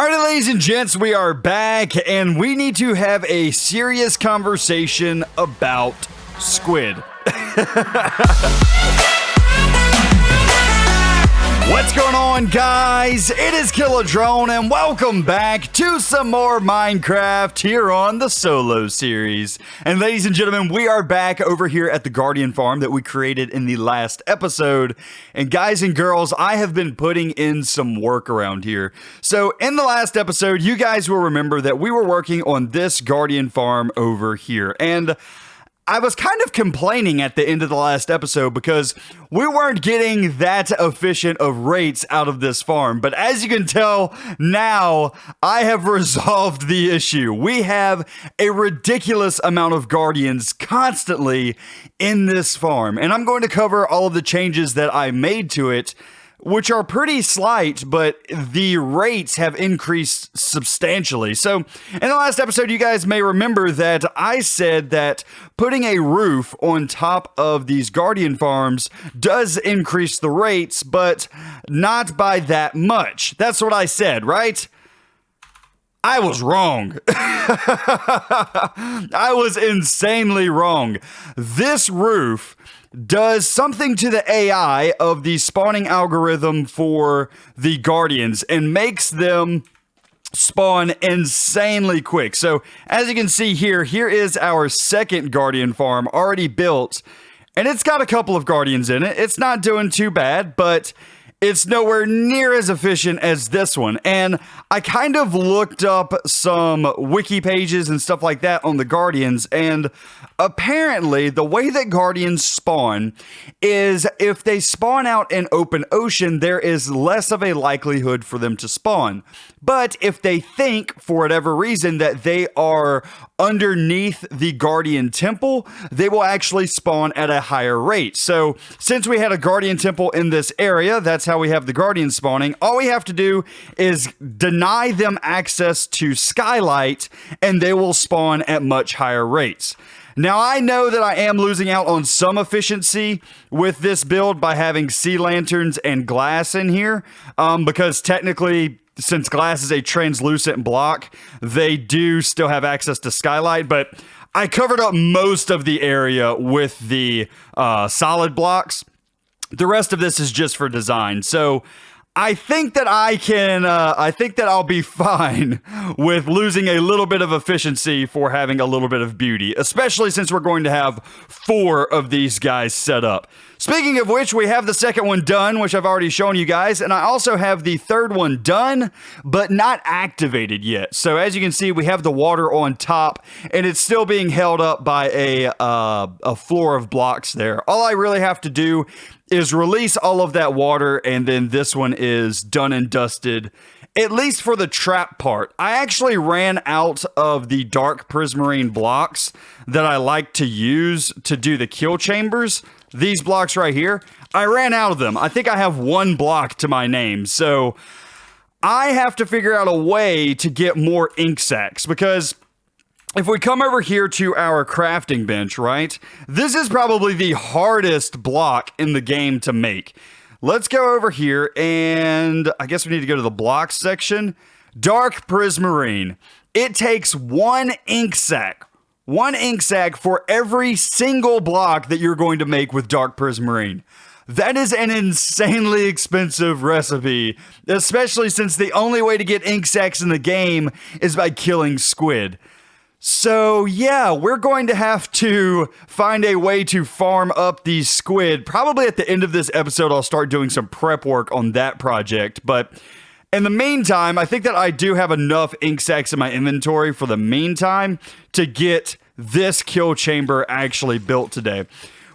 All right, ladies and gents, we are back, and we need to have a serious conversation about squid. What's going on, guys? It is Kilodrone, and welcome back to some more Minecraft here on the Solo series. And ladies and gentlemen, we are back over here at the Guardian Farm that we created in the last episode. And guys and girls, I have been putting in some work around here. So in the last episode, you guys will remember that we were working on this Guardian Farm over here. And I was kind of complaining at the end of the last episode because we weren't getting that efficient of rates out of this farm. But as you can tell, now I have resolved the issue. We have a ridiculous amount of guardians constantly in this farm. And I'm going to cover all of the changes that I made to it, which are pretty slight, but the rates have increased substantially. So in the last episode, you guys may remember that I said that putting a roof on top of these Guardian farms does increase the rates, but not by that much. That's what I said, right? I was wrong. I was insanely wrong. This roof does something to the AI of the spawning algorithm for the Guardians and makes them spawn insanely quick. So as you can see here, here is our second Guardian farm already built, and it's got a couple of Guardians in it. It's not doing too bad, but it's nowhere near as efficient as this one. And I kind of looked up some wiki pages and stuff like that on the Guardians, and apparently the way that Guardians spawn is if they spawn out in open ocean, there is less of a likelihood for them to spawn. But if they think, for whatever reason, that they are underneath the Guardian Temple, they will actually spawn at a higher rate. So since we had a Guardian Temple in this area, that's how we have the Guardians spawning. All we have to do is deny them access to Skylight, and they will spawn at much higher rates. Now, I know that I am losing out on some efficiency with this build by having sea lanterns and glass in here, because technically, since glass is a translucent block, they do still have access to Skylight, but I covered up most of the area with the solid blocks. The rest of this is just for design. So I think that I think that I'll be fine with losing a little bit of efficiency for having a little bit of beauty, especially since we're going to have 4 of these guys set up. Speaking of which, we have the second one done, which I've already shown you guys, and I also have the third one done, but not activated yet. So as you can see, we have the water on top, and it's still being held up by a floor of blocks there. All I really have to do is release all of that water, and then this one is done and dusted, at least for the trap part. I actually ran out of the dark Prismarine blocks that I like to use to do the kill chambers. These blocks right here, I ran out of them. I think I have 1 block to my name, so I have to figure out a way to get more ink sacs, because if we come over here to our crafting bench, right, this is probably the hardest block in the game to make. Let's go over here, and I guess we need to go to the blocks section. Dark Prismarine. It takes 1 ink sac. 1 ink sac for every single block that you're going to make with Dark Prismarine. That is an insanely expensive recipe, especially since the only way to get ink sacs in the game is by killing squid. So yeah, we're going to have to find a way to farm up these squid. Probably at the end of this episode, I'll start doing some prep work on that project. But in the meantime, I think that I do have enough ink sacs in my inventory for the meantime to get this kill chamber actually built today.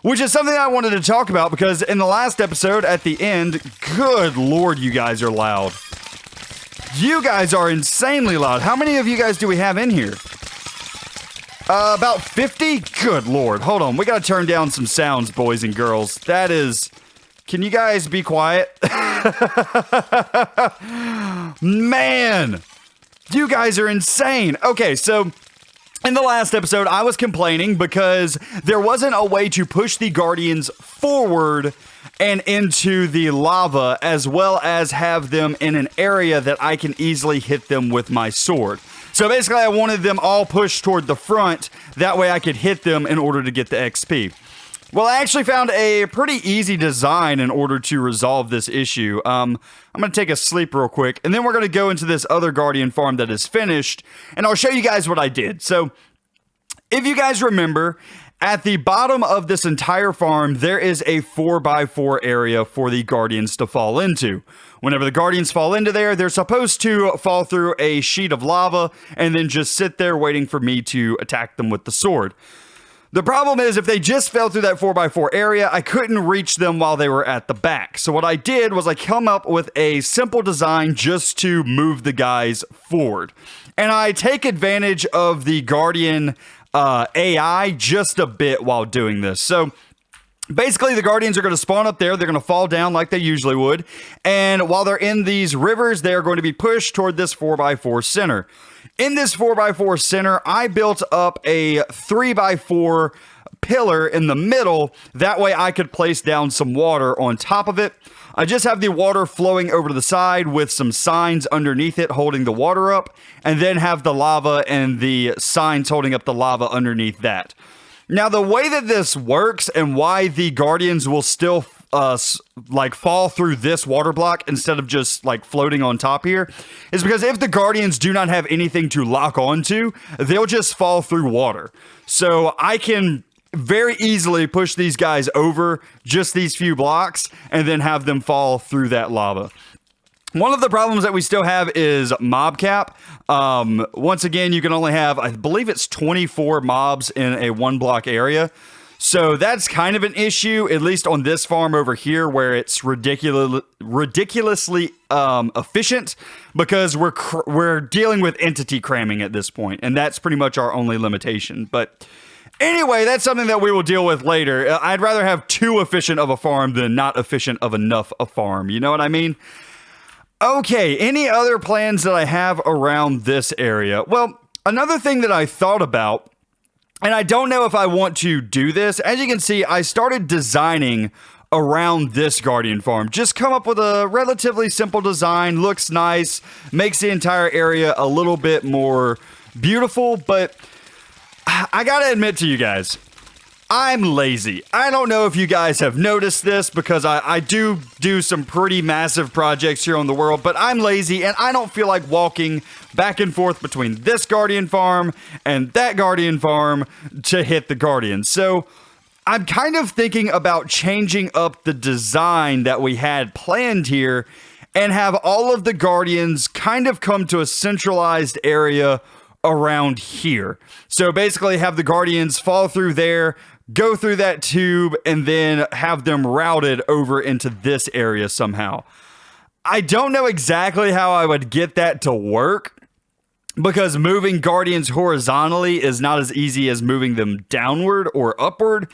Which is something I wanted to talk about because in the last episode at the end, good lord, you guys are loud. You guys are insanely loud. How many of you guys do we have in here? About 50? Good lord. Hold on. We got to turn down some sounds, boys and girls. That is... Can you guys be quiet? Man! You guys are insane. Okay, so In the last episode, I was complaining because there wasn't a way to push the Guardians forward and into the lava, as well as have them in an area that I can easily hit them with my sword. So basically, I wanted them all pushed toward the front. That way I could hit them in order to get the XP. Well, I actually found a pretty easy design in order to resolve this issue. I'm going to take a sleep real quick, and then we're going to go into this other Guardian farm that is finished, and I'll show you guys what I did. So, if you guys remember, at the bottom of this entire farm, there is a 4x4 area for the Guardians to fall into. Whenever the Guardians fall into there, they're supposed to fall through a sheet of lava, and then just sit there waiting for me to attack them with the sword. The problem is, if they just fell through that 4x4 area, I couldn't reach them while they were at the back. So what I did was I come up with a simple design just to move the guys forward. And I take advantage of the Guardian AI just a bit while doing this. So basically, the Guardians are going to spawn up there. They're going to fall down like they usually would. And while they're in these rivers, they're going to be pushed toward this 4x4 center. In this 4x4 center, I built up a 3x4 pillar in the middle. That way I could place down some water on top of it. I just have the water flowing over to the side with some signs underneath it holding the water up, and then have the lava and the signs holding up the lava underneath that. Now, the way that this works and why the Guardians will still fall through this water block instead of just like floating on top here is because if the Guardians do not have anything to lock onto, they'll just fall through water. So I can very easily push these guys over just these few blocks and then have them fall through that lava. One of the problems that we still have is Mobcap. Once again, you can only have, I believe it's 24 mobs in a 1 block area. So that's kind of an issue, at least on this farm over here, where it's ridiculously efficient, because we're dealing with entity cramming at this point, and that's pretty much our only limitation. But anyway, that's something that we will deal with later. I'd rather have too efficient of a farm than not efficient of enough a farm. You know what I mean? Okay, any other plans that I have around this area? Well, another thing that I thought about, and I don't know if I want to do this. As you can see, I started designing around this Guardian farm. Just come up with a relatively simple design. Looks nice. Makes the entire area a little bit more beautiful. But I gotta admit to you guys, I'm lazy. I don't know if you guys have noticed this, because I do some pretty massive projects here on the world, but I'm lazy and I don't feel like walking back and forth between this Guardian farm and that Guardian farm to hit the Guardians. So I'm kind of thinking about changing up the design that we had planned here and have all of the Guardians kind of come to a centralized area around here. So basically have the Guardians fall through there, go through that tube, and then have them routed over into this area somehow. I don't know exactly how I would get that to work, because moving Guardians horizontally is not as easy as moving them downward or upward.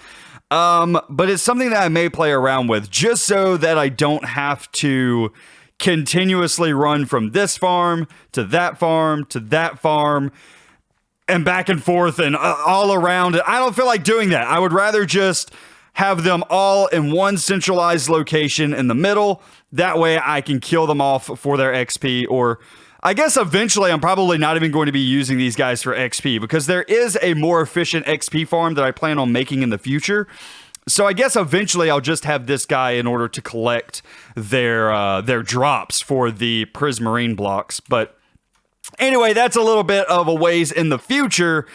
But it's something that I may play around with, just so that I don't have to continuously run from this farm to that farm to that farm and back and forth and all around it. I don't feel like doing that. I would rather just have them all in one centralized location in the middle. That way I can kill them off for their XP, or I guess eventually I'm probably not even going to be using these guys for XP, because there is a more efficient XP farm that I plan on making in the future. So I guess eventually I'll just have this guy in order to collect their drops for the Prismarine blocks. But anyway, that's a little bit of a ways in the future.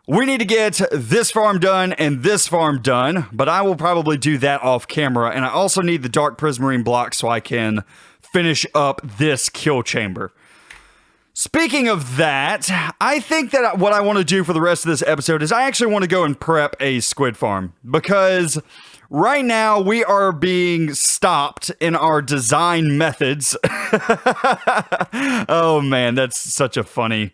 We need to get this farm done and this farm done, but I will probably do that off camera. And I also need the dark Prismarine blocks so I can finish up this kill chamber. Speaking of that, I think that what I want to do for the rest of this episode is I actually want to go and prep a squid farm, because right now we are being stopped in our design methods. Oh man, that's such a funny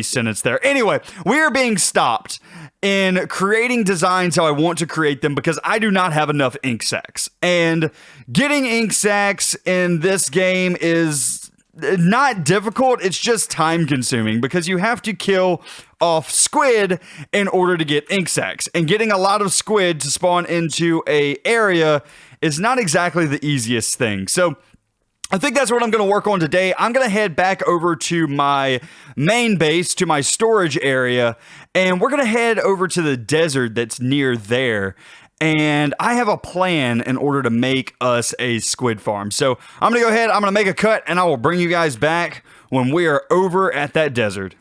sentence there. Anyway, we are being stopped in creating designs how I want to create them, because I do not have enough ink sacs. And getting ink sacs in this game is not difficult, it's just time consuming because you have to kill off squid in order to get ink sacs. And getting a lot of squid to spawn into a area is not exactly the easiest thing. So I think that's what I'm going to work on today. I'm going to head back over to my main base, to my storage area, and we're going to head over to the desert that's near there. And I have a plan in order to make us a squid farm. So I'm going to go ahead, I'm going to make a cut, and I will bring you guys back when we are over at that desert.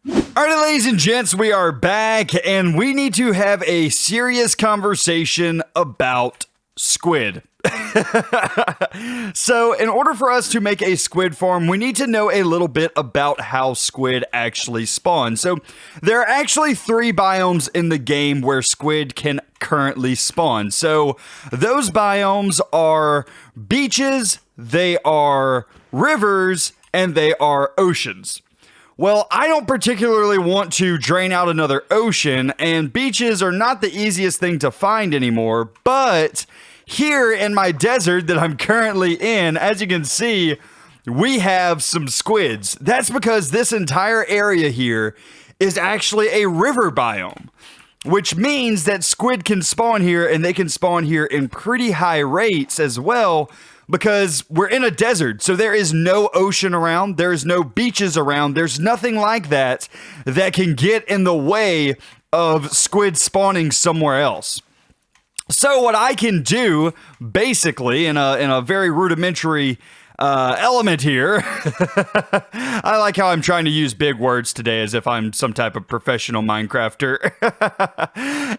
Alright, ladies and gents, we are back, and we need to have a serious conversation about squid. So, in order for us to make a squid farm, we need to know a little bit about how squid actually spawn. So, there are actually 3 biomes in the game where squid can currently spawn. So, those biomes are beaches, they are rivers, and they are oceans. Well, I don't particularly want to drain out another ocean, and beaches are not the easiest thing to find anymore, but here in my desert that I'm currently in, as you can see, we have some squids. That's because this entire area here is actually a river biome, which means that squid can spawn here, and they can spawn here in pretty high rates as well, because we're in a desert, so there is no ocean around, there's no beaches around, there's nothing like that that can get in the way of squid spawning somewhere else. So what I can do, basically, in a very rudimentary element here, I like how I'm trying to use big words today as if I'm some type of professional Minecrafter.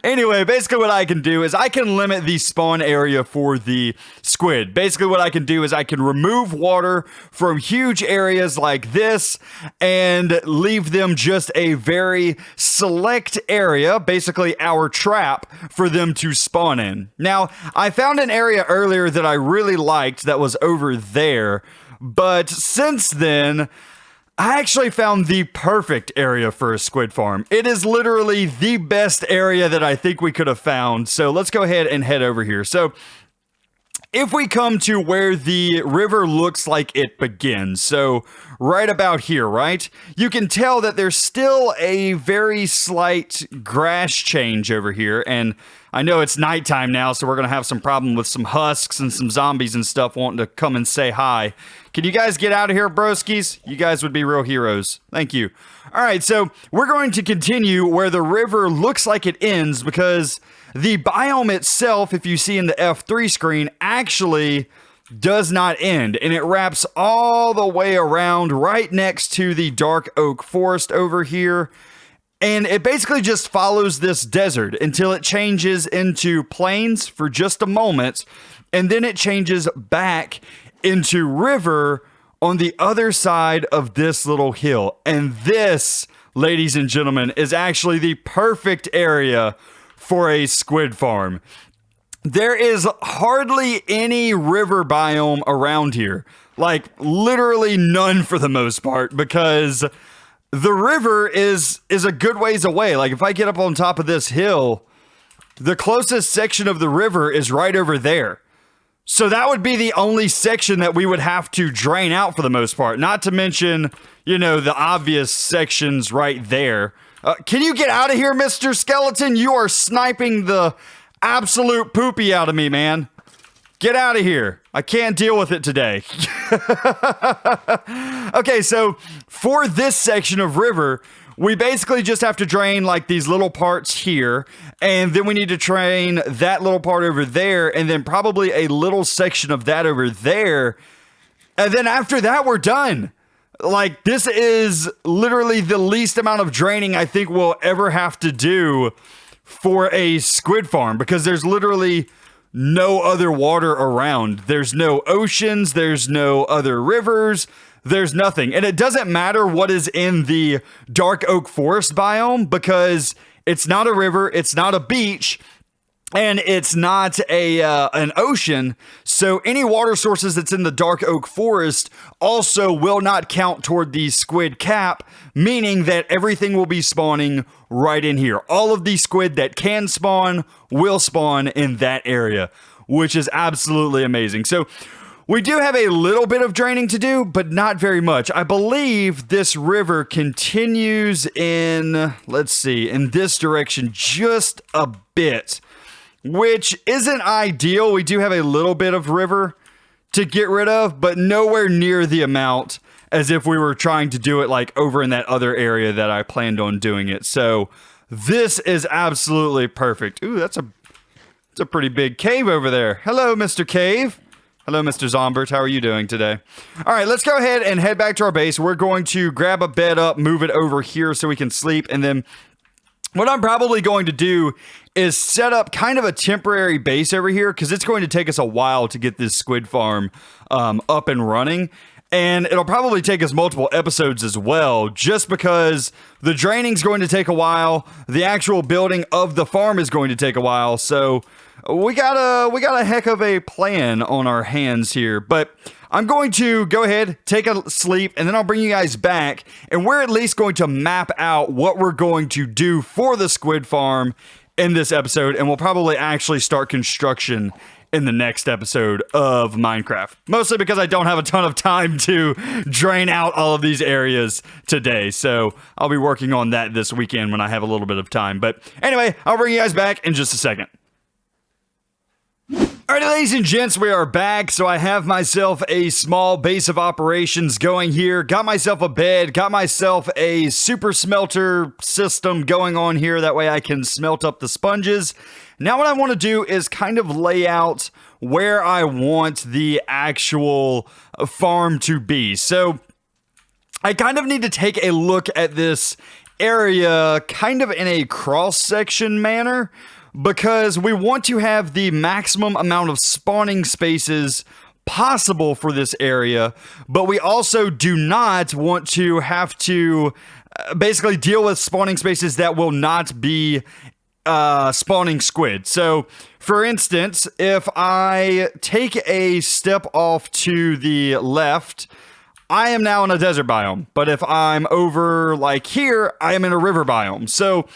Anyway, basically what I can do is I can limit the spawn area for the squid. Basically what I can do is I can remove water from huge areas like this and leave them just a very select area, basically our trap, for them to spawn in. Now, I found an area earlier that I really liked that was over there. But since then, I actually found the perfect area for a squid farm. It is literally the best area that I think we could have found. So let's go ahead and head over here. So if we come to where the river looks like it begins, so right about here, right? You can tell that there's still a very slight grass change over here, and I know it's nighttime now, so we're going to have some problem with some husks and some zombies and stuff wanting to come and say hi. Can you guys get out of here, broskies? You guys would be real heroes. Thank you. All right, so we're going to continue where the river looks like it ends, because the biome itself, if you see in the F3 screen, actually does not end, and it wraps all the way around right next to the dark oak forest over here. And it basically just follows this desert until it changes into plains for just a moment, and then it changes back into river on the other side of this little hill. And this, ladies and gentlemen, is actually the perfect area for a squid farm. There is hardly any river biome around here, like literally none for the most part, because the river is a good ways away. Like if I get up on top of this hill, the closest section of the river is right over there. So that would be the only section that we would have to drain out for the most part. Not to mention, you know, the obvious sections right there. Can you get out of here, Mr. Skeleton? You are sniping the absolute poopy out of me, man. Get out of here. I can't deal with it today. Okay, so for this section of river, we basically just have to drain like these little parts here, and then we need to drain that little part over there, and then probably a little section of that over there. And then after that, we're done. Like, this is literally the least amount of draining I think we'll ever have to do for a squid farm, because there's literally no other water around. There's no oceans, there's no other rivers, there's nothing. And it doesn't matter what is in the dark oak forest biome, because it's not a river, it's not a beach, and it's not an ocean. So any water sources that's in the dark oak forest also will not count toward the squid cap, meaning that everything will be spawning right in here. All of the squid that can spawn will spawn in that area, which is absolutely amazing. So We do have a little bit of draining to do, but not very much. I believe this river continues in, let's see, in this direction just a bit, which isn't ideal. We do have a little bit of river to get rid of, but nowhere near the amount as if we were trying to do it like over in that other area that I planned on doing it. So this is absolutely perfect. Ooh, that's a pretty big cave over there. Hello, Mr. Cave. Hello, Mr. Zombert. How are you doing today? All right, let's go ahead and head back to our base. We're going to grab a bed up, move it over here so we can sleep. And then what I'm probably going to do is set up kind of a temporary base over here because it's going to take us a while to get this squid farm up and running. And it'll probably take us multiple episodes as well, just because the draining's going to take a while. The actual building of the farm is going to take a while. So we got a heck of a plan on our hands here. But I'm going to go ahead, take a sleep, and then I'll bring you guys back. And we're at least going to map out what we're going to do for the squid farm in this episode. And we'll probably actually start construction in the next episode of Minecraft. Mostly because I don't have a ton of time to drain out all of these areas today. So I'll be working on that this weekend when I have a little bit of time. But anyway, I'll bring you guys back in just a second. Alright, ladies and gents, we are back. So I have myself a small base of operations going here. Got myself a bed, got myself a super smelter system going on here. That way I can smelt up the sponges. Now what I want to do is kind of lay out where I want the actual farm to be. So I kind of need to take a look at this area kind of in a cross-section manner, because we want to have the maximum amount of spawning spaces possible for this area, but we also do not want to have to basically deal with spawning spaces that will not be spawning squid. So, for instance, if I take a step off to the left, I am now in a desert biome, but if I'm over like here, I am in a river biome. So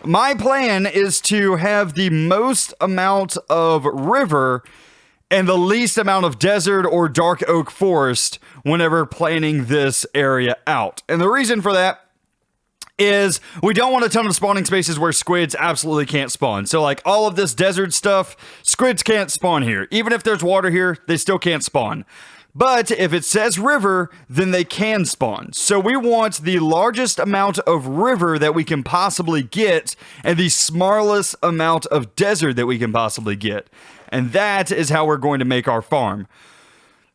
my plan is to have the most amount of river and the least amount of desert or dark oak forest whenever planning this area out. And the reason for that is we don't want a ton of spawning spaces where squids absolutely can't spawn. So like all of this desert stuff, squids can't spawn here. Even if there's water here, they still can't spawn. But if it says river, then they can spawn. So we want the largest amount of river that we can possibly get and the smallest amount of desert that we can possibly get. And that is how we're going to make our farm.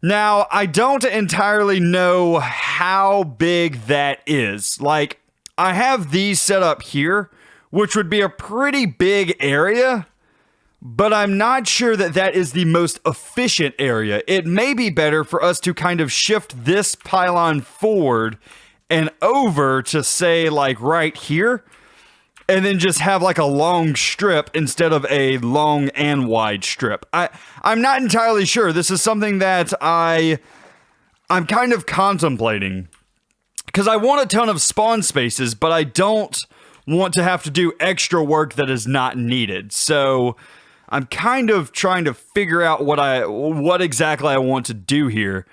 Now, I don't entirely know how big that is. Like, I have these set up here, which would be a pretty big area, but I'm not sure that that is the most efficient area. It may be better for us to kind of shift this pylon forward and over to say like right here, and then just have like a long strip instead of a long and wide strip. I'm not entirely sure. This is something that I'm kind of contemplating, because I want a ton of spawn spaces, but I don't want to have to do extra work that is not needed. So I'm kind of trying to figure out what exactly I want to do here.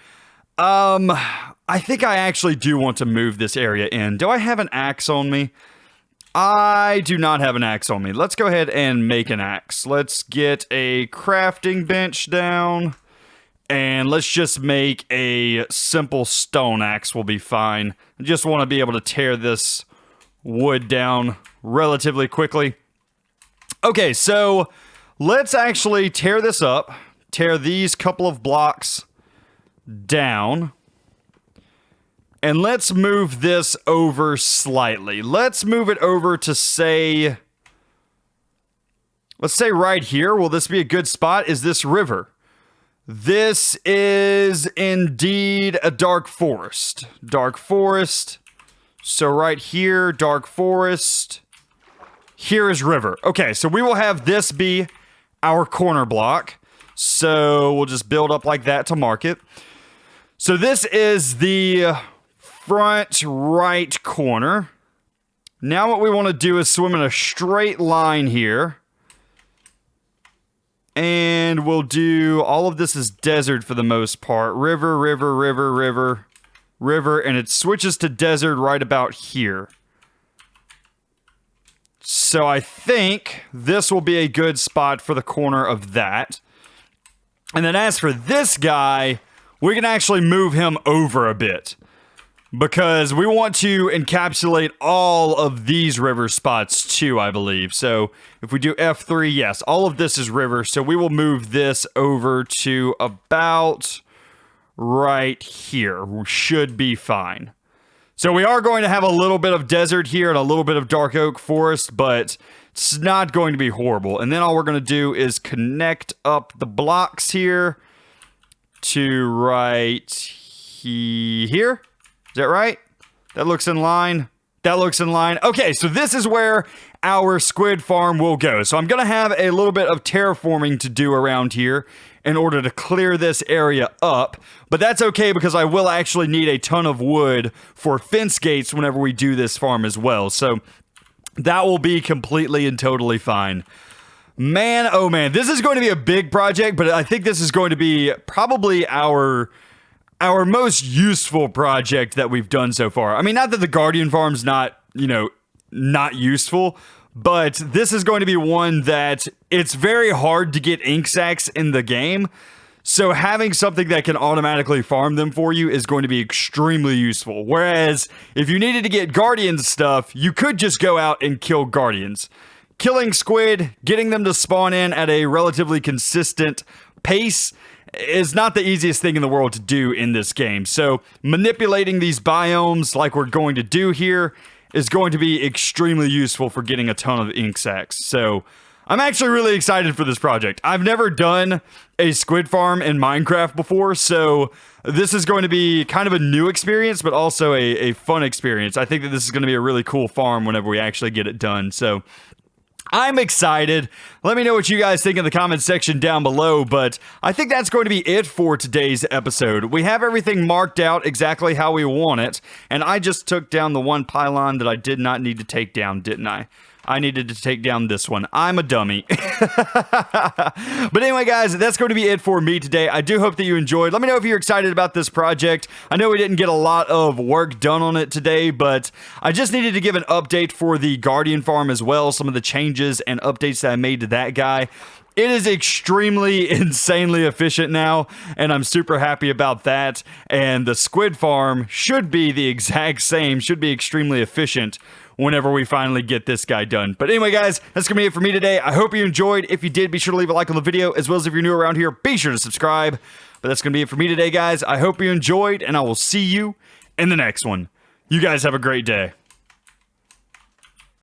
I think I actually do want to move this area in. Do I have an axe on me? I do not have an axe on me. Let's go ahead and make an axe. Let's get a crafting bench down, and let's just make a simple stone axe will be fine. I just want to be able to tear this wood down relatively quickly. Okay, so let's actually tear this up, tear these couple of blocks down, and let's move this over slightly. Let's move it over to say, let's say right here. Will this be a good spot? Is this river? This is indeed a dark forest. Dark forest. So right here, dark forest. Here is river. Okay, so we will have this be our corner block. So we'll just build up like that to mark it. So this is the front right corner. Now what we want to do is swim in a straight line here. And we'll do, all of this is desert for the most part. River, river, river, river, river, and it switches to desert right about here. So I think this will be a good spot for the corner of that. And then as for this guy, we can actually move him over a bit, because we want to encapsulate all of these river spots too, I believe. So if we do F3, yes, all of this is river. So we will move this over to about right here. We should be fine. So we are going to have a little bit of desert here and a little bit of dark oak forest, but it's not going to be horrible. And then all we're going to do is connect up the blocks here to right here. Is that right? That looks in line. That looks in line. Okay, so this is where our squid farm will go. So I'm going to have a little bit of terraforming to do around here in order to clear this area up. But that's okay, because I will actually need a ton of wood for fence gates whenever we do this farm as well. So that will be completely and totally fine. Man, oh man, this is going to be a big project, but I think this is going to be probably our most useful project that we've done so far. I mean, not that the Guardian Farm's not, not useful, but this is going to be one that it's very hard to get ink sacs in the game. So having something that can automatically farm them for you is going to be extremely useful. Whereas if you needed to get Guardian stuff, you could just go out and kill Guardians. Killing squid, getting them to spawn in at a relatively consistent pace is not the easiest thing in the world to do in this game. So manipulating these biomes like we're going to do here is going to be extremely useful for getting a ton of ink sacs. So I'm actually really excited for this project. I've never done a squid farm in Minecraft before, so this is going to be kind of a new experience, but also a fun experience. I think that this is going to be a really cool farm whenever we actually get it done. So I'm excited. Let me know what you guys think in the comments section down below, but I think that's going to be it for today's episode. We have everything marked out exactly how we want it, and I just took down the one pylon that I did not need to take down, didn't I? I needed to take down this one. I'm a dummy. But anyway, guys, that's going to be it for me today. I do hope that you enjoyed. Let me know if you're excited about this project. I know we didn't get a lot of work done on it today, but I just needed to give an update for the Guardian Farm as well, some of the changes and updates that I made to that guy. It is extremely insanely efficient now, and I'm super happy about that. And the Squid Farm should be the exact same, should be extremely efficient whenever we finally get this guy done. But anyway, guys, that's gonna be it for me today. I hope you enjoyed. If you did, be sure to leave a like on the video, as well as if you're new around here, be sure to subscribe. But that's gonna be it for me today, guys. I hope you enjoyed, and I will see you in the next one. You guys have a great day.